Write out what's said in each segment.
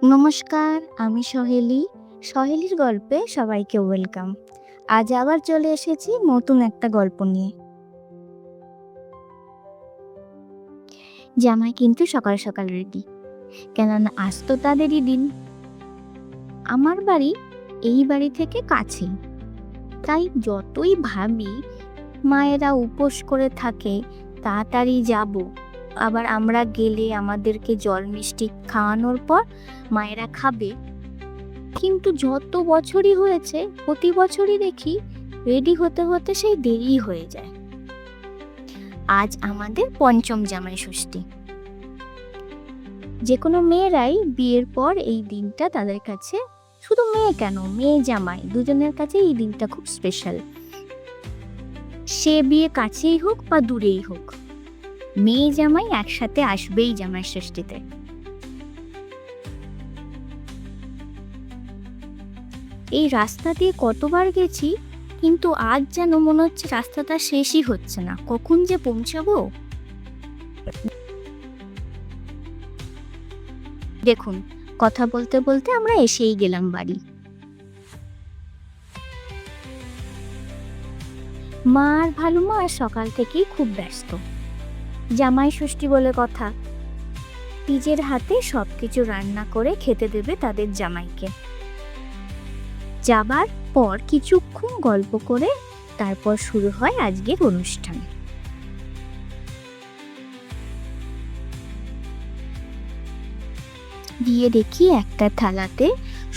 নমস্কার, আমি সহেলি। সহেলির গল্পে সবাইকে ওয়েলকাম। আজ আবার চলে এসেছি নতুন একটা গল্প নিয়ে। জামাই কিন্তু সকাল সকাল রেডি, কেননা আজ তো তাদেরই দিন। আমার বাড়ি এই বাড়ি থেকে কাছেই, তাই যতই ভাবি মায়েরা উপোস করে থাকে তাড়াতাড়ি যাব, আবার আমরা গেলে আমাদেরকে জল মিষ্টি খাওয়ানোর পর মায়েরা খাবে, কিন্তু যত বছরই হয়েছে প্রতি বছরই দেখি রেডি হতে হতে সেই দেরি হয়ে যায়। আজ আমাদের পঞ্চম জামাই ষষ্ঠী। যে কোনো মেয়েরাই বিয়ের পর এই দিনটা তাদের কাছে, শুধু মেয়ে কেন, মেয়ে জামাই দুজনের কাছে এই দিনটা খুব স্পেশাল। সে বিয়ে কাছেই হোক বা দূরেই হোক, মেয়ে জামাই একসাথে আসবেই জামাই ষষ্ঠীতে। এই রাস্তা দিয়ে কতবার গেছি, কিন্তু আজ যেন মনে হচ্ছে রাস্তাটা শেষই হচ্ছে না, কখন যে পৌঁছাবো। দেখুন, কথা বলতে বলতে আমরা এসেই গেলাম বাড়ি। মা আর ভালো মা সকাল থেকেই খুব ব্যস্ত। জামাই ষষ্ঠী বলে কথা, নিজের হাতে সবকিছু রান্না করে খেতে দেবে তাদের জামাইকে। যাবার পর কিছুক্ষণ গল্প করে তারপর শুরু হয় আজকের অনুষ্ঠান। গিয়ে দেখি একটা থালাতে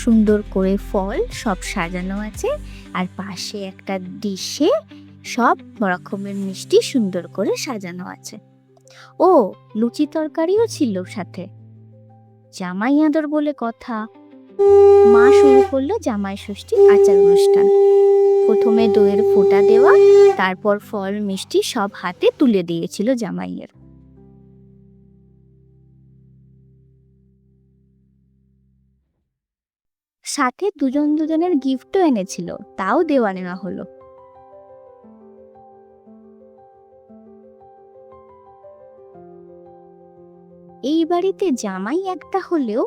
সুন্দর করে ফল সব সাজানো আছে, আর পাশে একটা ডিশে সব রকমের মিষ্টি সুন্দর করে সাজানো আছে। ও, লুচি তরকারিও ছিল সাথে। জামাই আদর বলে কথা, মা শুরু করলো জামাই ষষ্ঠীর আচার অনুষ্ঠান। প্রথমে দইয়ের ফোঁটা দেওয়া, তারপর ফল মিষ্টি সব হাতে তুলে দিয়েছিল জামাইয়ের। সাথে দুজন দুজনের গিফটও এনেছিল, তাও দেওয়া নেওয়া হলো। এই বাড়িতে জামাই একটা হলেও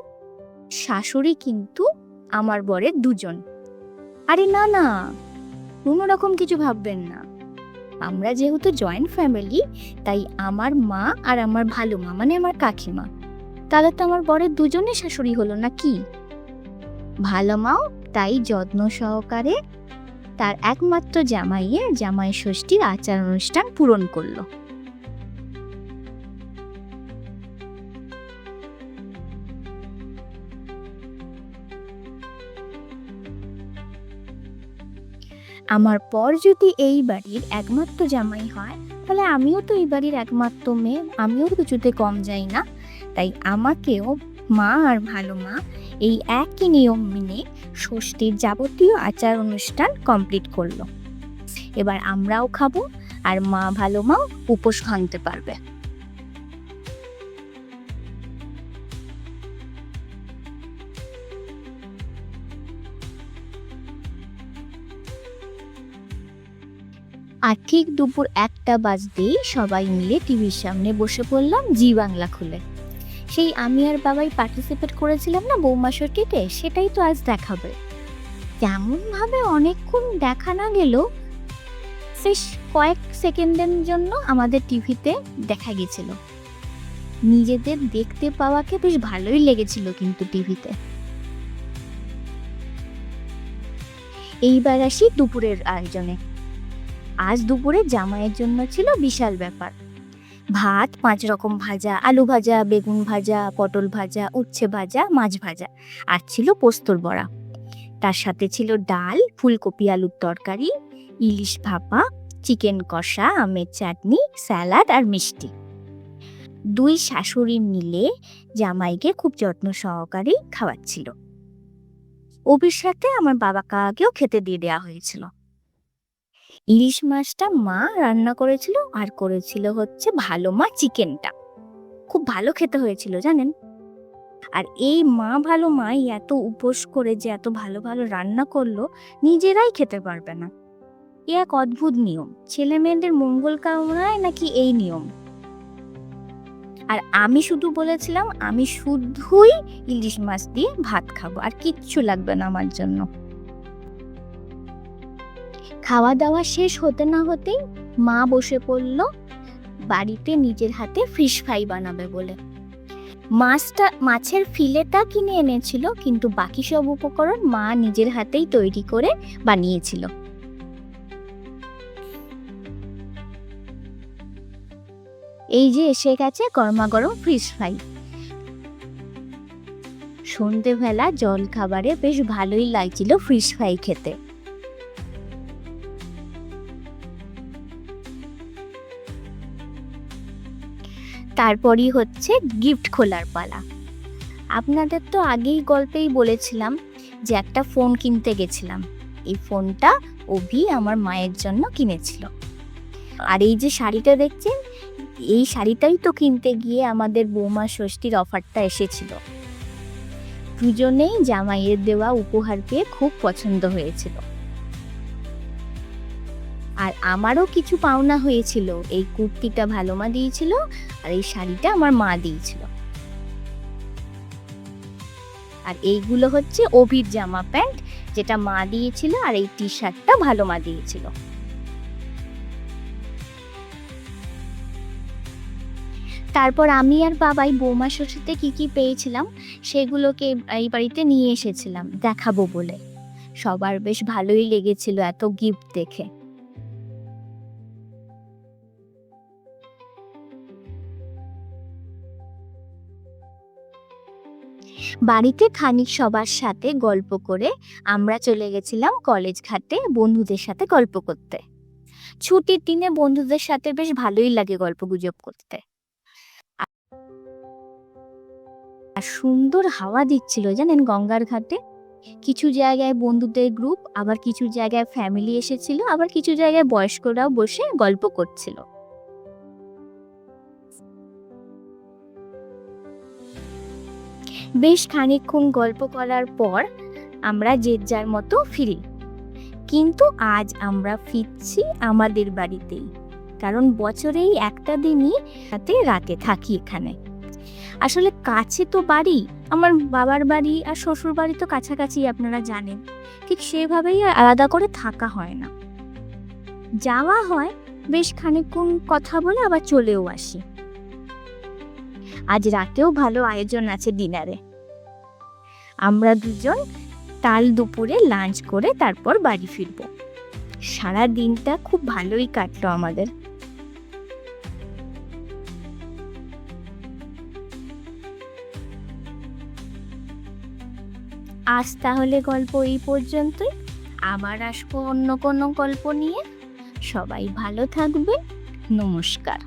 শাশুড়ি কিন্তু আমার বরের দুজন। আরে না না, কোনো রকম কিছু ভাববেন না। আমরা যেহেতু জয়েন্ট ফ্যামিলি, তাই আমার মা আর আমার ভালো মা মানে আমার কাকিমা, তাহলে তো আমার বরের দুজনে শাশুড়ি হলো না কি। ভালো মাও তাই যত্ন সহকারে তার একমাত্র জামাইয়ের জামাই ষষ্ঠীর আচার অনুষ্ঠান পূরণ করলো। আমার পর যদি এই বাড়ির একমাত্র জামাই হয়, তাহলে আমিও তো এই বাড়ির একমাত্র মেয়ে, আমিও কিছুতে কম যাই না। তাই আমাকেও মা আর ভালো মা এই একই নিয়ম মেনে ষষ্ঠীর যাবতীয় আচার অনুষ্ঠান কমপ্লিট করলো। এবার আমরাও খাবো, আর মা ভালো মাও উপোস ভাঙতে পারবে। আর ঠিক দুপুর 1টা বাজতেই সবাই মিলে টিভির সামনে বসে পড়লাম জি বাংলা খুলে। সেই আমি আর বাবাই পার্টিসিপেট করেছিলাম না বৌমা ষষ্ঠীতে, সেটাই তো আজ দেখাবে। কেমন ভাবে অনেকক্ষণ দেখা না গেল, শেষ কয়েক সেকেন্ডের জন্য আমাদের টিভিতে দেখা গেছিল। নিজেদের দেখতে পাওয়াকে বেশ ভালোই লেগেছিল কিন্তু টিভিতে। এইবার আসি দুপুরের আয়োজনে। আজ দুপুরে জামাইয়ের জন্য ছিল বিশাল ব্যাপার। ভাত, 5 রকম ভাজা, আলু ভাজা, বেগুন ভাজা, পটল ভাজা, উচ্ছে ভাজা, মাছ ভাজা, আর ছিল পোস্তর বড়া। তার সাথে ছিল ডাল, ফুলকপি আলুর তরকারি, ইলিশ ভাপা, চিকেন কষা, আমের চাটনি, স্যালাড আর মিষ্টি। দুই শাশুড়ি মিলে জামাইকে খুব যত্ন সহকারে খাওয়াচ্ছিল। অভির সাথে আমার বাবা কাকাকেও খেতে দিয়ে দেওয়া হয়েছিল। ইলিশ মাছটা মা রান্না করেছিল, আর করেছিল হচ্ছে ভালো মা চিকেনটা। খুব ভালো খেতে হয়েছিল জানেন। আর এই মা ভালো মা এত উপোস করে যে এত ভালো ভালো রান্না করলো, নিজেরাই খেতে পারবে না। এ এক অদ্ভুত নিয়ম, ছেলে মেয়েদের মঙ্গল কামনায় নাকি এই নিয়ম। আর আমি শুধু বলেছিলাম আমি শুধুই ইলিশ মাছ দিয়ে ভাত খাবো, আর কিচ্ছু লাগবে না আমার জন্য। খাওয়া দাওয়া শেষ হতে না হতেই মা বসে পড়ল বাড়িতে নিজের হাতে ফিশ ফ্রাই বানাবে বলে। মাছের ফিলেটা কিনে এনেছিল, কিন্তু বাকি সব উপকরণ মা নিজের হাতেই তৈরি করে বানিয়েছিল। এই যে এসে গেছে গরমাগরম ফিশ ফ্রাই। সন্ধেবেলা জল খাবারে বেশ ভালোই লাগছিল ফিশ ফ্রাই খেতে। তারপরই হচ্ছে গিফট খোলার পালা। আপনাদের তো আগেই গল্পেই বলেছিলাম যে একটা ফোন কিনতে গেছিলাম। এই ফোনটা অভি আমার মায়ের জন্য কিনেছিল। আর এই যে শাড়িটা দেখছেন, এই শাড়িটাই তো কিনতে গিয়ে আমাদের বৌমা ষষ্ঠীর অফারটা এসেছিল। দুজনেই জামাইয়ের দেওয়া উপহার পেয়ে খুব পছন্দ হয়েছিল। আর আমারও কিছু পাওনা হয়েছিল। এই কুর্তিটা ভালো মা দিয়েছিল, আর এই শাড়িটা আমার মা দিয়েছিল। আর এইগুলো হচ্ছে অভির জামা প্যান্ট, যেটা মা দিয়েছিল, আর এই টি শার্টটা ভালো মা দিয়েছিল। তারপর আমি আর বাবাই বৌমা ষষ্ঠীতে কি কি পেয়েছিলাম সেগুলোকে এই বাড়িতে নিয়ে এসেছিলাম দেখাবো বলে। সবার বেশ ভালোই লেগেছিল এত গিফট দেখে। বাড়িতে খানিক সবার সাথে গল্প করে আমরা চলে গেছিলাম কলেজ ঘাটে বন্ধুদের সাথে গল্প করতে। ছুটির দিনে বন্ধুদের সাথে বেশ ভালোই লাগে গল্পগুজব করতে। আর সুন্দর হাওয়া দিচ্ছিল জানেন গঙ্গার ঘাটে। কিছু জায়গায় বন্ধুদের গ্রুপ, আবার কিছু জায়গায় ফ্যামিলি এসেছিল, আবার কিছু জায়গায় বয়স্করাও বসে গল্প করছিল। বেশ খানিকক্ষণ গল্প করার পর আমরা যে যার মতো ফিরি। কিন্তু আজ আমরা ফিরছি আমাদের বাড়িতেই, কারণ বছরেই একটা দিনই রাতে থাকি এখানে। আসলে কাছে তো বাড়ি, আমার বাবার বাড়ি আর শ্বশুর বাড়ি তো কাছাকাছি, আপনারা জানেন। ঠিক সেভাবেই আলাদা করে থাকা হয় না, যাওয়া হয় বেশ খানিকক্ষণ কথা বলে আবার চলেও আসি। আজ রাতেও ভালো আয়োজন আছে ডিনারে। আমরা দুজন কাল দুপুরে লাঞ্চ করে তারপর বাড়ি ফিরব। সারা দিনটা খুব ভালোই কাটলো আমাদের। আজ তাহলে গল্প এই পর্যন্তই। আবার আসবো অন্য কোনো গল্প নিয়ে। সবাই ভালো থাকবে। নমস্কার।